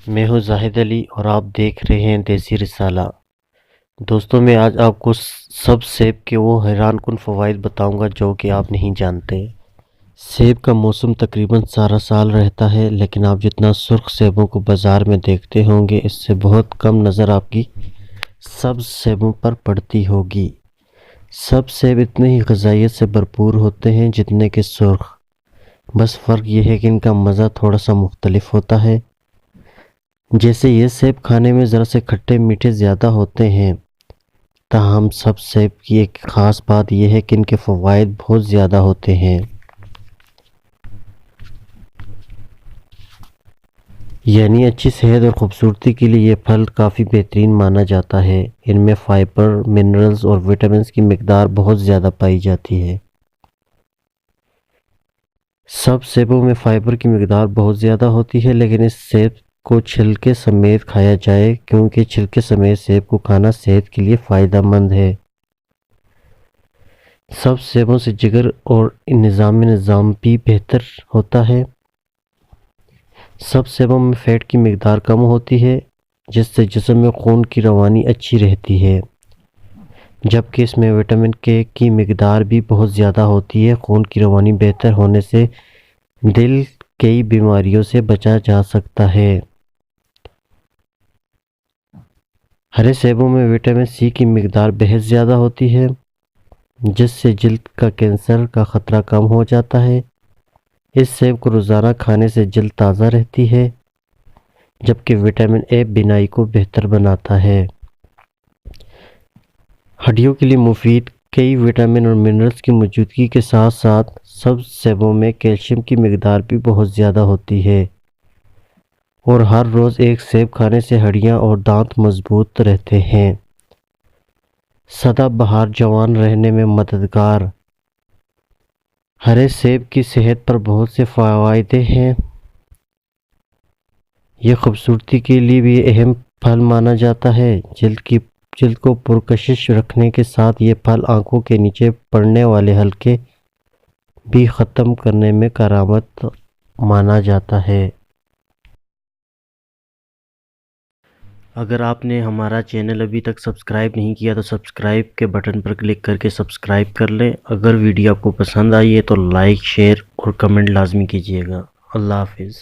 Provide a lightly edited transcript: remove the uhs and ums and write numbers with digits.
میں ہوں زاہد علی اور آپ دیکھ رہے ہیں دیسی رسالہ۔ دوستوں میں آج آپ کو سب سیب کے وہ حیران کن فوائد بتاؤں گا جو کہ آپ نہیں جانتے۔ سیب کا موسم تقریباً سارا سال رہتا ہے، لیکن آپ جتنا سرخ سیبوں کو بازار میں دیکھتے ہوں گے اس سے بہت کم نظر آپ کی سبز سیبوں پر پڑتی ہوگی۔ سب سیب اتنے ہی غذائیت سے بھرپور ہوتے ہیں جتنے کہ سرخ، بس فرق یہ ہے کہ ان کا مزہ تھوڑا سا مختلف ہوتا ہے۔ جیسے یہ سیب کھانے میں ذرا سے کھٹے میٹھے زیادہ ہوتے ہیں، تاہم سب سیب کی ایک خاص بات یہ ہے کہ ان کے فوائد بہت زیادہ ہوتے ہیں۔ یعنی اچھی صحت اور خوبصورتی کے لیے یہ پھل کافی بہترین مانا جاتا ہے۔ ان میں فائبر، منرلز اور وٹامنز کی مقدار بہت زیادہ پائی جاتی ہے۔ سب سیبوں میں فائبر کی مقدار بہت زیادہ ہوتی ہے، لیکن اس سیب کو چھلکے سمیت کھایا جائے کیونکہ چھلکے سمیت سیب کو کھانا صحت کے لیے فائدہ مند ہے۔ سب سیبوں سے جگر اور نظام بھی بہتر ہوتا ہے۔ سب سیبوں میں فیٹ کی مقدار کم ہوتی ہے، جس سے جسم میں خون کی روانی اچھی رہتی ہے، جبکہ اس میں وٹامن کے کی مقدار بھی بہت زیادہ ہوتی ہے۔ خون کی روانی بہتر ہونے سے دل کئی بیماریوں سے بچا جا سکتا ہے۔ ہرے سیبوں میں وٹامن سی کی مقدار بہت زیادہ ہوتی ہے، جس سے جلد کا کینسر کا خطرہ کم ہو جاتا ہے۔ اس سیب کو روزانہ کھانے سے جلد تازہ رہتی ہے، جبکہ وٹامن اے بینائی کو بہتر بناتا ہے۔ ہڈیوں کے لیے مفید کئی وٹامن اور منرلز کی موجودگی کے ساتھ ساتھ سبز سیبوں میں کیلشیم کی مقدار بھی بہت زیادہ ہوتی ہے، اور ہر روز ایک سیب کھانے سے ہڈیاں اور دانت مضبوط رہتے ہیں۔ سدا بہار جوان رہنے میں مددگار۔ ہرے سیب کی صحت پر بہت سے فوائد ہیں۔ یہ خوبصورتی کے لیے بھی اہم پھل مانا جاتا ہے۔ جلد کو پرکشش رکھنے کے ساتھ یہ پھل آنکھوں کے نیچے پڑنے والے حلقے بھی ختم کرنے میں کارآمد مانا جاتا ہے۔ اگر آپ نے ہمارا چینل ابھی تک سبسکرائب نہیں کیا تو سبسکرائب کے بٹن پر کلک کر کے سبسکرائب کر لیں۔ اگر ویڈیو آپ کو پسند آئی ہے تو لائک، شیئر اور کمنٹ لازمی کیجیے گا۔ اللہ حافظ۔